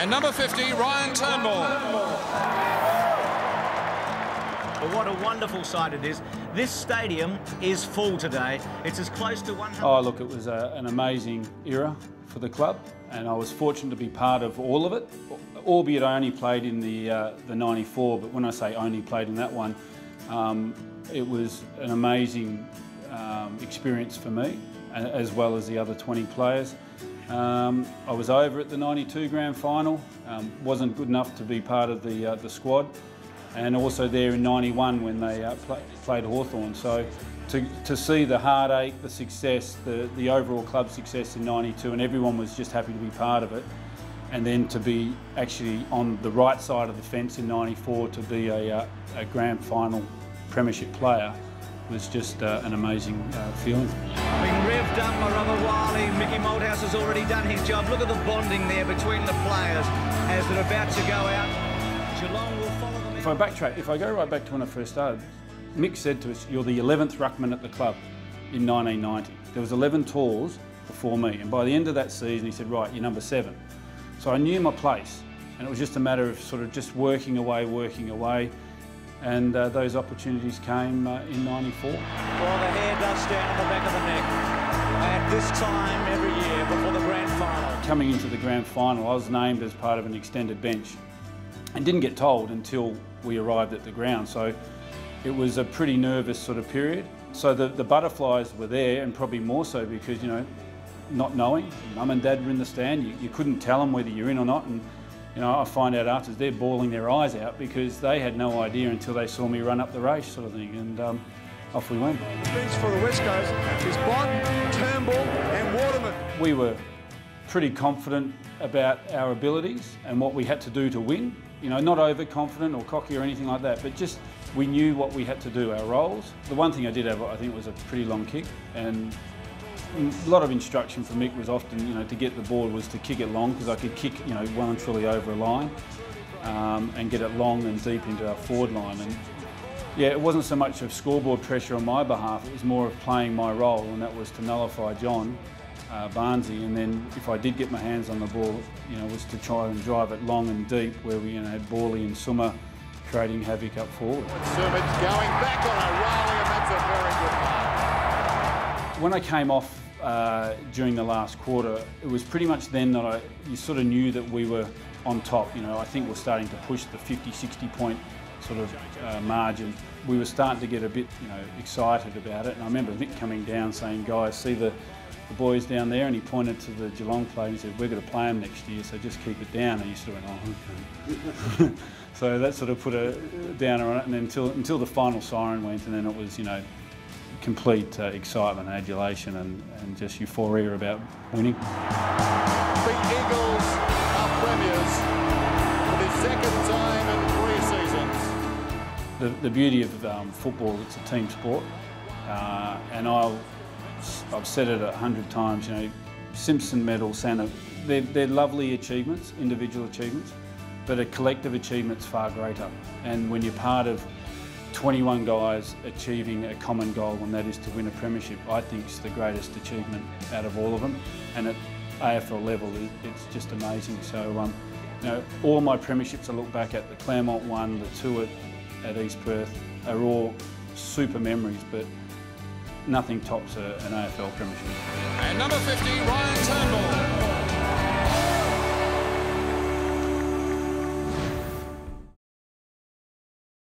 And number 50, Ryan Turnball. Well, what a wonderful sight it is. This stadium is full today. It's as close to 100... Oh, look, it was an amazing era for the club, and I was fortunate to be part of all of it, albeit I only played in the 94, but when I say only played in that one, it was an amazing experience for me, as well as the other 20 players. I was over at the 92 grand final, wasn't good enough to be part of the squad, and also there in 91 when they played Hawthorn. So to see the heartache, the success, the overall club success in 92, and everyone was just happy to be part of it, and then to be actually on the right side of the fence in 94 to be a grand final premiership player was just an amazing feeling. Being revved up by Robert Wiley, Mickey Malthouse has already done his job. Look at the bonding there between the players as they're about to go out. Geelong will follow them. If I backtrack, if I go right back to when I first started, Mick said to us, "You're the 11th ruckman at the club in 1990. There was 11 tours before me, and by the end of that season he said, right, you're number 7. So I knew my place, and it was just a matter of sort of just working away, and those opportunities came in 94. Well, the hair does stand on the back of the neck at this time every year before the grand final. Coming into the grand final, I was named as part of an extended bench and didn't get told until we arrived at the ground. So it was a pretty nervous sort of period. So the butterflies were there, and probably more so because, you know, not knowing, mum and dad were in the stand, you couldn't tell them whether you're in or not. And you know, I find out afterwards they're bawling their eyes out because they had no idea until they saw me run up the race, sort of thing, and off we went. The bench for the West Coast is Bond, Turnball and Waterman. We were pretty confident about our abilities and what we had to do to win. You know, not overconfident or cocky or anything like that, but just we knew what we had to do, our roles. The one thing I did have, I think, was a pretty long kick, and a lot of instruction from Mick was often, you know, to get the ball was to kick it long, because I could kick, you know, well and truly over a line and get it long and deep into our forward line. And yeah, it wasn't so much of scoreboard pressure on my behalf, it was more of playing my role, and that was to nullify John Barnesy, and then if I did get my hands on the ball, you know, was to try and drive it long and deep, where we, you know, had Borley and Summer creating havoc up forward. Summer's going back on a rally, and that's a very good mark. When I came off during the last quarter, it was pretty much then that you sort of knew that we were on top. You know, I think we're starting to push the 50, 60 point sort of margin. We were starting to get a bit, you know, excited about it. And I remember Mick coming down saying, "Guys, see the boys down there?" And he pointed to the Geelong players and said, "We're going to play them next year, so just keep it down." And you sort of went, "Oh, okay." So that sort of put a downer on it, and then until the final siren went, and then it was, you know, complete excitement, adulation, and just euphoria about winning. The Eagles are premiers for the second time in 3 seasons. The beauty of football, it's a team sport, and I've said it 100 times, you know, Simpson medal, Santa, they're lovely achievements, individual achievements, but a collective achievement's far greater. And when you're part of 21 guys achieving a common goal, and that is to win a premiership, I think it's the greatest achievement out of all of them. And at AFL level, it's just amazing. So, you know, all my premierships I look back at, the Claremont one, the 2 at East Perth, are all super memories, but nothing tops an AFL premiership. And number 50, Ryan Turnball.